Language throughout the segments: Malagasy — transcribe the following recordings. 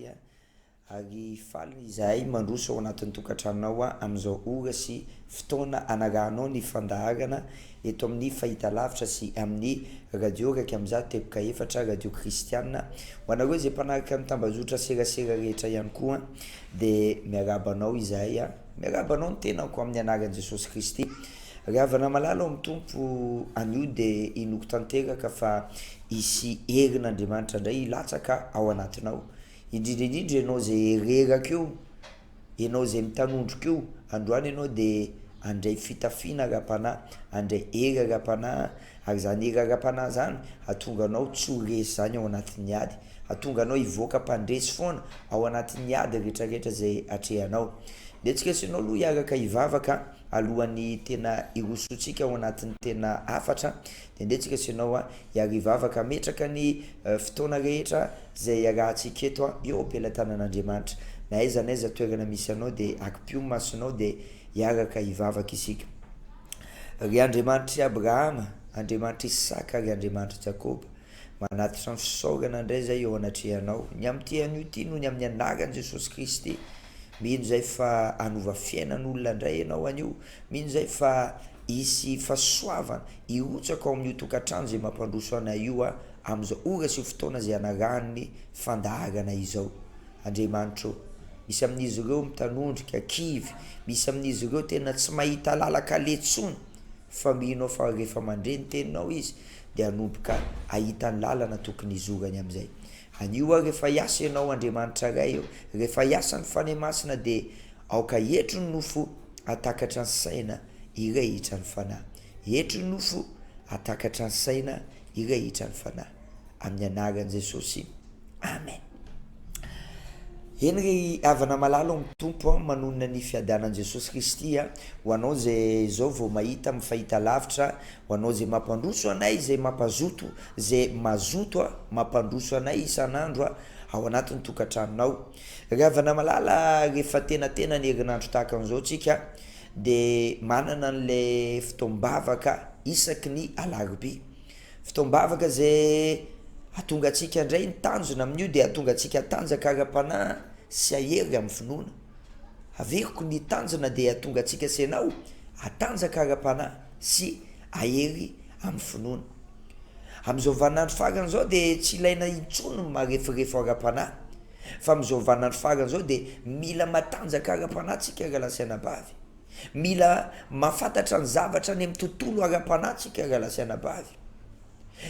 Kristy ary faly izahay mandroso ao anatin'ny tokantranonao amin'izao ora sy fotoana anaranao ny fandaharana eto amin'ny fahitalavitra sy amin'ny radio raiky amin'izao teboka efatra radio kristiana ho anareo zay mpanaraka mitambazotra serasera rehetra ihany koa de miaraba anao izahay miaraba anao ny tenako amin'ny anaran'i Jesosy Kristy ravana malala amin'ny tompo anio de inoko tanteraka fa isy herin'Andriamanitra indray ilatsaka ao anatinao indrindrindrindra ianao zay reraka io ianao zay mitanondroka io androany ianao de andray fitafiana ara-panahy andray hery ara-panahy ary zany hery ara-panahy zany ahatonga anao tsy ho resy zany ao anatin'ny ady ahatonga anao hivoaka mpandresy foana ao anatin'ny ady rehetrarehetra zay atrehanao de tsy kesy anao aloha hiaraka hivavaka alohan'ny tena irosotsika ao anatin'ny tena afatra de ndetsika ianao hiara hivavaka metraka ny fotoana rehetra zay arahantsika eto eo am-pelatanan'Andriamanitra na aiza n'aiza toerana misy anao de akipio masonao de hiaraka hivavaka isika ry Andriamanitra Abrahama, Andriamanitra Isaka ary Andriamanitra Jakoba manatitra ny fisaorana indray zay eo anatrehanao ny am'ty an'io ty no ny amin'ny anaran'i Jesosy Kristy mino zay fa anova fiainan'olona indray ianao an'io mino zay fa isy fahasoavana irotsaka ao amin'io tokantrano zay mampandroso anay io amin'izao ora sy fotoana zay anarany fandaharana izao Andriamanitra misy amin'izy ireo mitanondrika kivy misy amin'izy ireo tena tsy mahita lalaka letsony fa mino fa rehefa mandre ny teninao izy de anomboka ahita ny lalana tokony izorany am'izay anio rehefa hiasa ianao Andriamanitra ray eo rehefa hiasa ny fanahy masina de aoka etro ny nofo atakatra ny saina irehitra ny fanahy etro ny nofo atakatra ny saina irehitra ny fanahy amin'ny anaran'i Jesosy amen. Eny ry havana malala amin'ny tompo manonona ny fiadanan'i Jesosy Kristy ho anao zay zao vao mahita amin'ny fahitalavitra ho anao zay mampandroso anay zay mampazoto zay mazoto mampandroso anay isan'andro ao anatin'ny tokantranonao ry havana malala rehefa tenatena ny herinandro tahaka an'izao tsika de manana an'le fotoam-bavaka isaky ny alarobia fotoam-bavaka zay atonga antsika indray ny tanjona amin'io de atonga antsika tanjaka ara-panahy sy ahery amin'ny finoana averiko ny tanjona de atonga antsika senao atanjaka ara-panahy sy ahery amin'ny finoana amin'izao vaninandro farany zao de tsy ilaina intsony marefirefa ara-panahy fa amin'izao vaninandro farany zao de mila matanjaka ara-panahy tsika rahalasianabavy mila mahafantatra ny zavatra any amin'ny tontolo ara-panahy tsika rahalasianabavy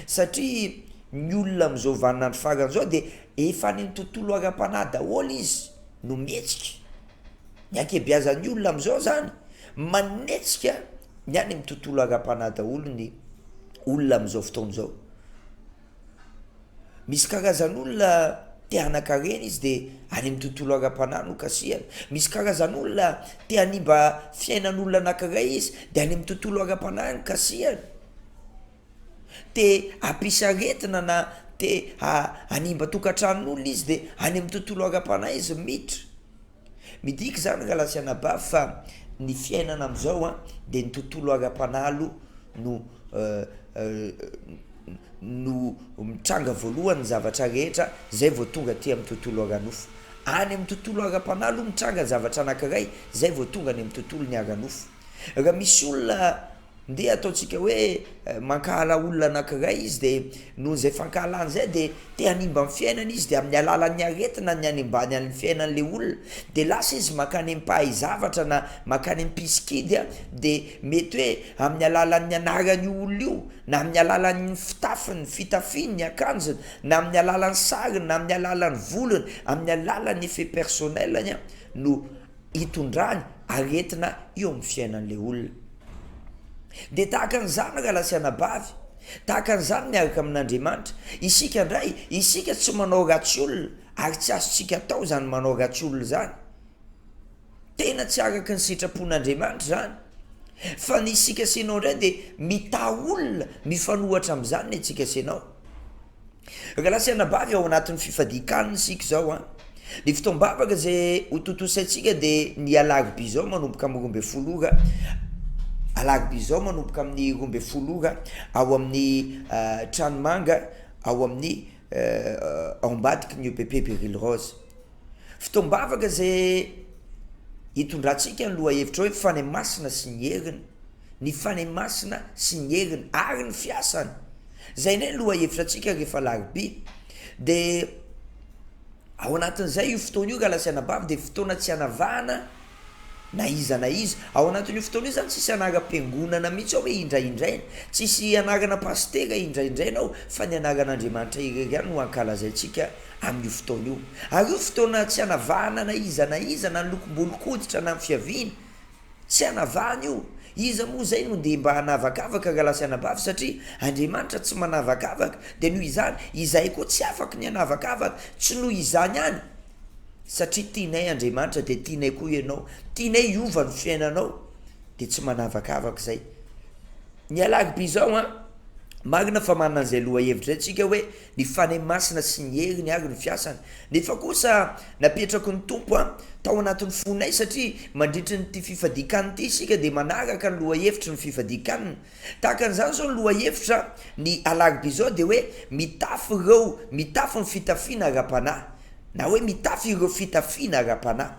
satria ny olona amin'izao vaninandro farany zao de efa any amin'ny tontolo ara-panahy daholo izy no mihetsika ny ankebiazan'ny olona amin'izao zany manetsika ny any amin'ny tontolo ara-panahy daholo ny olona amin'izao fotoana zao misy karazan'olona te hanan-karena izy de any amin'ny tontolo ara-panahy no kasihana misy karazan'olona te hanimba fiainan'olona anankiray izy de any amin'ny tontolo ara-panahy no kasihana te ampisaretina na te hanimba tokantranon'olona izy de any amin'ny tontolo ara-panahy izy miditra midika zany rahalasianabavy fa ny fiainana amin'izao de ny tontolo ara-panahy no mitranga voalohany zavatra rehetra zay vao tonga ty amin'ny tontolo ara-nofo any amin'ny tontolo ara-panahy mitranga zavatra anankiray zay vao tonga any amin'ny tontolo ny ara-nofo raha misy olona nde ataontsika hoe mankahala olona anankiray izy de noho zay fankahalany zay de te hanimba amin'ny fiainana izy de amin'ny alalan'ny aretina ny animbany amin'ny fiainan'le olona de lasa izy makany ampahay zavatra na makany ampiskidy de mety hoe amin'ny alalan'ny anaran'ny olona io na amin'ny alalan'ny fitafiny fitafiny ny akanjony na amin'ny alalan'ny sariny na amin'ny alalan'ny volony amin'ny alalan'ny effet personnelny no hitondrany aretina eo amin'ny fiainan'le olona de tahaka an'izany rahalasianabavy tahaka an'izany miaraka amin'Andriamanitra isika indray isika tsy manao ratsy olona ary tsy azontsika atao zany manao ratsy olona zany tena tsy araka ny sitrapon'Andriamanitra zany fa ny isika senao indray de mita olona mifanohatra amin'izany ny antsika senao rahalasianabavy ao anatin'ny fifadikanana isika zao ny fotoam-bavaka zay hototosaintsika de ny alarobia zao manomboka amin'ny 12 alarobia zao manomboka amin'ny 12 ao amin'ny tranomanga ao amin'ny ao ambadiky ny EPP Péril Rose Fotoam-bavaka zay hitondrantsika ny loha hevitra hoe fanay masina sy ny heriny, ny fanay masina sy ny heriny ary ny fiasany, zay ne loha hevitra atsika rehefa larobia. De ao anatin'izay io fotoana io raha lasiana-bava de fotoana tsy hanavahana na iza ao anatin'io fotoana io zany tsisy anara-piangonana mihitsy ao hoe indraindraina, tsisy anarana pastera indraindraina ao, fa ny anaran'Andriamanitra irery ihany no ankalazaintsika amin'io fotoana io. Ary io fotoana tsy hanavahana na iza na ny lokom-bolo-koditra na ny fiaviana, tsy hanavahana io. Iza moa zay no de mba hanavakavaka raha lasiana-bava satria Andriamanitra tsy manavakavaka, de noho izany izahay koa tsy afaka ny hanavakavaka, tsy noho izany ihany satria tianay Andriamanitra de tianay koa ianao, tianay hiova ny fiainanao de tsy manavakavaka zay. Ny alarobia zao marina fa manana an'izay loha hevitra atsika hoe ny fanay masina sy ny heriny ary ny fiasany, nefa kosa napetraky ny tompo tao anatin'ny fonay satria mandritry nyty fifadikaniny ty isika de manaraka ny loha hevitra ny fifadikanina. Tahaka an'izany zao ny loha hevitra ny alarobia zao de hoe mitafy ny fitafiana ara-panahy, na hoe mitafy ireo fitafiana ara-panahy.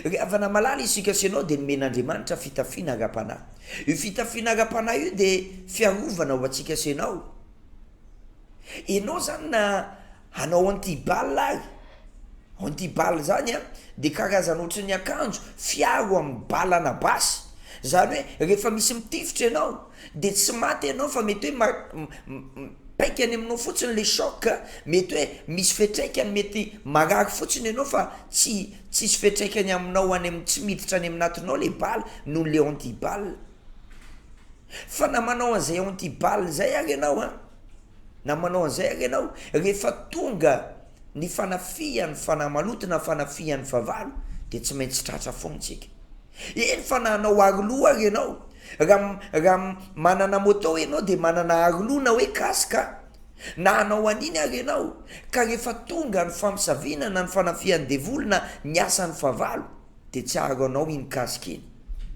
Rehefa namalala isika sy anao de nomen'Andriamanitra fitafiana ara-panahy. Io fitafiana ara-panahy io de fiarovana ho antsika sy anao. Enao zany na hanao anti-bal ary, anti-bal zany de karazana ohatry ny akanjo fiaro amin'ny balana basy, zany hoe rehefa misy mitifitra ianao de tsy maty ianao fa mety hoe paikany aminao fotsiny le choc, mety hoe misy fetraikany mety marary fotsiny ianao fa tsisy fetraikany aminao any amin'ny tsy miditra any aminatinao le bal noho le anti-bal. Fa na manao an'izay anti-bal zay ary ianao na manao an'izay ary ianao, rehefa tonga ny fanafihan'ny fanahy maloto na fanafihan'ny favalo de tsy maintsy tratra foana tsika. Eny fa na hanao aroloha ary ianao, raha manana moto ianao de manana aroloha na hoe kasika, na hanao an'iny ary ianao ka rehefa tonga ny famisaviana na ny fanafihan'ny devoly na ny asan'ny favalo de tsy aharo anao iny kasika iny,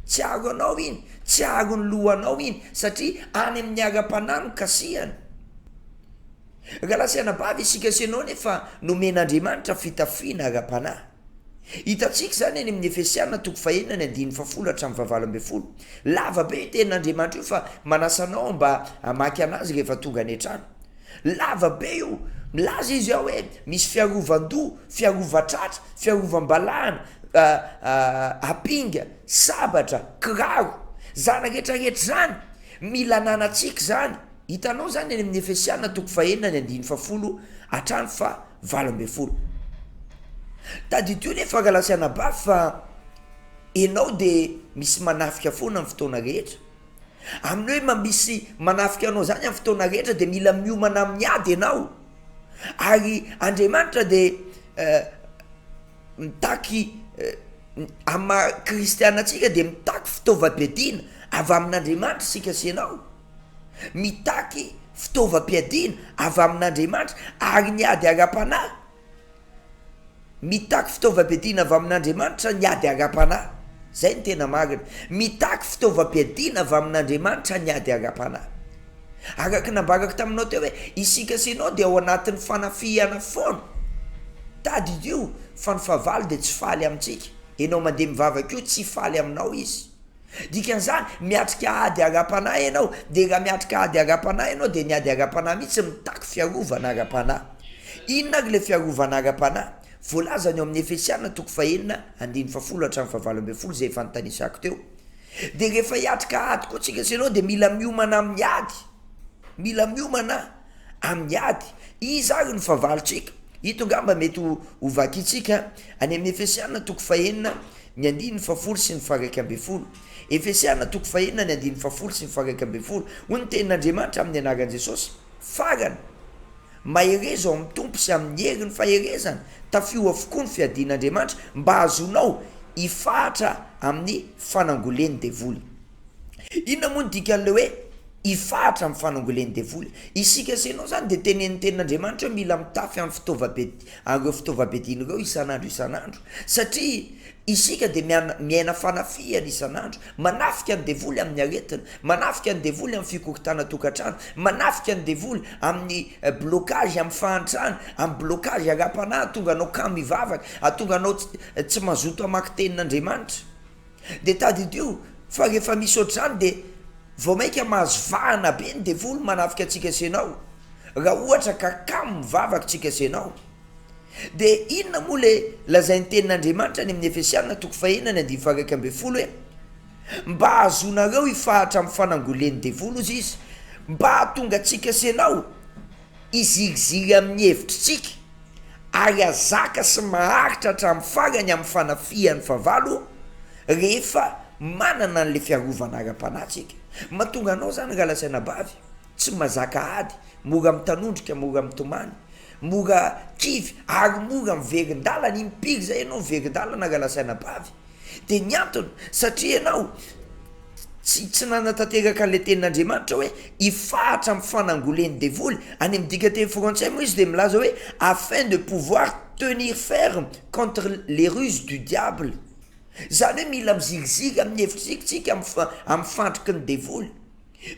tsy aharo anao iny, tsy aharo ny lohanao iny satria any amin'ny ara-panahy no kasihana. Raha lasiana-bava isika sy anao nefa nomen'Andriamanitra fitafiana ara-panahy. Hitantsika zany any amin'ny Efesiana 4:1-7 lava be tenin'Andriamanitra io fa manasa anao mba hamaky anazy rehefa tonga any an-trano. Lava be io, milaza izy ao hoe misy fiarovan-doha, fiarovan-tratra, fiarovam-balahana, apinga, sabatra, kiraro, zany rehetrarehetra zany mila ananantsika zany. Hitanao zany any amin'ny Efesiana 4:1-7. Tadidio nefa raha lasiana-bava fa enao de misy manafika foana amin'ny fotoana rehetra. Amin'ny hoe misy manafika anao zany amin'ny fotoana rehetra de mila miomana amin'ny ady ianao. Ary Andriamanitra de mitaky ama kristianantsika de mitaky fitaovam-piadiana avy amin'Andriamanitra sika sy anao. Mitaky fitaovam-piadiana avy amin'Andriamanitra ary ny ady ara-panahy. Mitaky fitaovam-piadiana avy amin'Andriamanitra ny ady ara-panahy. Zay ny tena marina. Mitaky fitaovam-piadiana avy amin'Andriamanitra ny ady ara-panahy. Araka nambaraka taminao teo hoe isika sy anao de ao anatin'ny fanafihana foana. Tadidio fa ny favalo de tsy faly amintsika. Enao mandeha mivavaka io tsy faly aminao izy. Dikan'izany miatrika ady ara-panahy ianao, de raha miatrika ady ara-panahy ianao de ny ady ara-panahy mihitsy mitaky fiarovana ara-panahy. Inona ary le fiarovana ara-panahy? Voalaza ny ao amin'ny Efesiana 4:1-7 zay efa notanisako teo. De rehefa hiatrika ady koa tsika sy anao de mila miomana amin'ny ady. Mila miomana amin'ny ady. Izy ary ny favalontsika. Ito ngamba mety ho vakitsika any amin'ny Efesiana 4:1-7. Efesiana 4:1-7. Hoy ny tenin'Andriamanitra amin'ny anaran'i Jesosy: farana maherezo amin'ny tompo sy amin'ny herin'ny faherezana, tafio avokoa ny fiadian'Andriamanitra mba azonao hifahatra amin'ny fanangolen'ny devoly. Inona moa ny dikan'le hoe ifahatra amin'ny fanangolen'ny devoly. Isika senao zany de tenen'ny tenin'Andriamanitra mila mitafy amin'ny fitaovam-piadiana ireo isan'andro satria isika de miaina fanafihana isan'andro, manafika ny devoly amin'ny aretina, manafika ny devoly amin'ny fikoritana tokantrano, manafika ny devoly amin'ny blocage amin'ny fahantrana, amin'ny blocage ara-panahy tonga anao kamo ivavaka, atonga anao tsy mazoto hamaky tenin'Andriamanitra. De tadidio fa rehefa misy ohatr'izany de vao mainka mahazo vahana be ny devoly manafika antsika senao, raha ohatra ka kamo mivavaka tsika senao. De inona moa le lazain'ny tenin'Andriamanitra any amin'ny Efesiana 4:1-10 hoe mba azonareo ifahatra amin'ny fanangolen'ny devoly ozy izy, mba hahatonga atsika senao izigiziry amin'ny hevitritsika ary azaka sy maharitra hatramin'ny farany amin'ny fanafihan'ny favalo rehefa manana an'le fiarovana ara-panahytsika. Mahatonga anao zany raha lasaina bavy tsy mazaka ady, mora mitanondrika, mora mitomany, mora kivy ary mora miverin-dalana, impiry zay ianao miverin-dalana raha lasaina bavy. De ny antony satria ianao tsy nanatanteraka an'le tenin'Andriamanitra hoe ifahatra amin'ny fanangolen'ny devoly. Any amin'ny dikateny frantsay moa izy de milaza hoe afin de pouvoir tenir ferme contre les ruses du diable. Zany hoe mila mizigizigy amin'ny hevitritsika amin'ny fandriky ny devoly,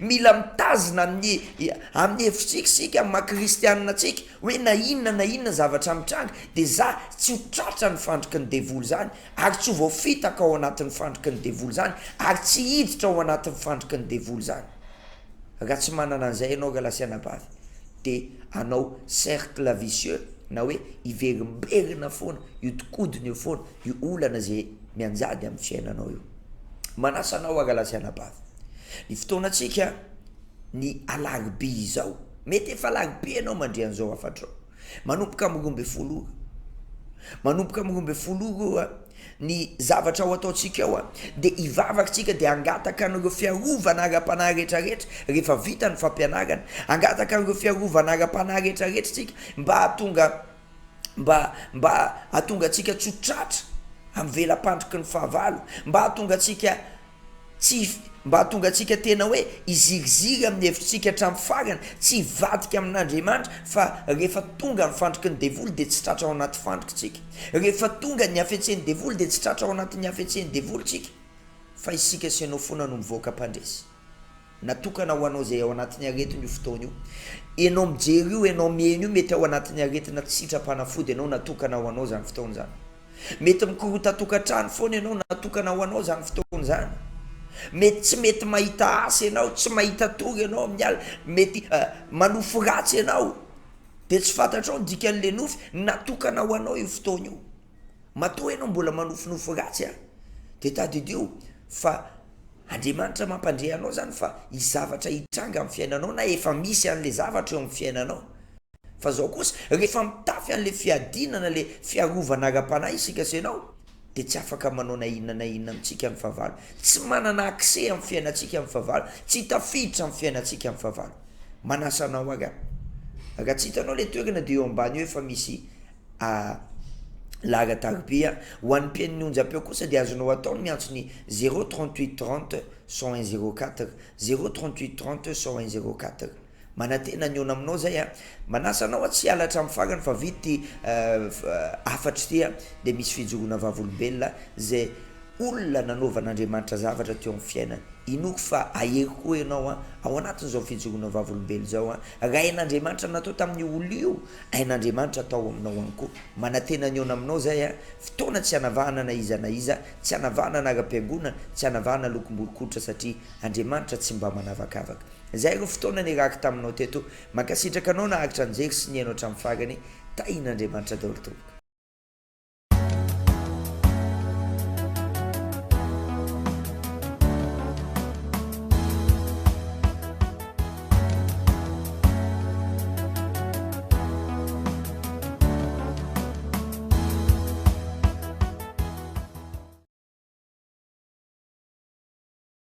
mila mitazona amin'ny hevitritsika sika amin'ny maha-kristianina tsika hoe na inona zavatra mitranga de za tsy ho tratra ny fandriky ny devoly zany, ary tsy ho voafitaka ao anatin'ny fandriky ny devoly zany, ary tsy hiditra ao anatin'ny fandriky ny devoly zany. Raha tsy manana an'izay ianao raha lasiana bavy de anao cercle vicieux, na hoe iverimberina foana, iodikodina eo foana io olana zay mianjady amin'ny fiainanao io. Manasa anao raha lasiana bavy. Ny fotoanatsika ny alarobia izao, mety efa alarobia ianao mandrian'izao afatrao, manomboka amin'ny 12 manomboka amin'ny 12 ny zavatra ho ataontsika ao de ivavakantsika de angataka an'ireo fiarovana ara-panahy rehetrarehetra rehefa vita ny fampianarana, angataka an'ireo fiarovana ara-panahy rehetrarehetra tsika mba hahatonga atsika tsy ho tratra amin'ny velam-pandriky ny fahavalo, mba hahatonga atsika tena hoe izigiziry amin'ny hevitritsika hatramin'ny farany, tsy hivadika amin'Andriamanitra fa rehefa tonga ny fandriky ny devoly de tsy tratra ao anaty fandriky tsika, rehefa tonga ny hafetsen'ny devoly de tsy tratra ao anatin'ny hafetsen'ny devoly tsika, fa isika sy anao foana no mivoaka mpandresy. Natokana ho anao zay ao anatin'ny aretina io fotoana io, ianao mijery io, ianao mihaino io mety ao anatin'ny aretina tsy sitrapanafody ianao, natokana ho anao zany fotoana zany. Mety mikorota tokantrano foana ianao, natokana ho anao zany fotoana zany. Tsy mety mahita asa ianao, tsy mahita tory ianao amin'ny alina, mety manofo ratsy ianao de tsy fantatrao ny dikan'le nofy, natokana ho anao io fotoana io. Matoa ianao mbola manofonofo ratsy de tadidio fa Andriamanitra mampandre anao zany fa izavatra hitranga amin'ny fiainanao na efa misy an'le zavatra eo amin'ny fiainanao. Fa zao kosa rehefa mitafy an'le fiadinana, le fiarovana ara-panahy isika senao de tsy afaka manao na inona amintsika amin'ny fahavalo, tsy manana accès amin'ny fiainantsika amin'ny fahavalo, tsy tafiditra amin'ny fiainantsika amin'ny fahavalo. Manasa anao raha tsy hitanao le toerana de eo ambany eo efa misy laharan-tarobia ho an'ny mpiain'ny onjam-peo kosa de azonao atao miantsony 038 30 101 04 038 30 101 04. Manantena ny ona aminao zay manasa anao tsy halatra amin'ny farany fa vity afatry tia de misy fijoroana vavolombelona zay olona nanaovan'Andriamanitra zavatra teo amin'ny fiainana. Inoko fa ahery koa ianao ao anatin'izao fijoroana vavolombelona zao raha hain'Andriamanitra natao tamin'ny olo io, hain'Andriamanitra atao aminao ihany koa. Manantena ny ona aminao zay fotoana tsy hanavahana na iza na iza, tsy hanavahana na ara-piangonana, tsy hanavahana lokom-bolokoditra satria Andriamanitra tsy mba manavakavaka. Zay ireo fotoana nirahako taminao teto, mankasitraka anao naharitra anjery sy ny hainao hatramin'ny farany, tahin'Andriamanitra daholo tompoko.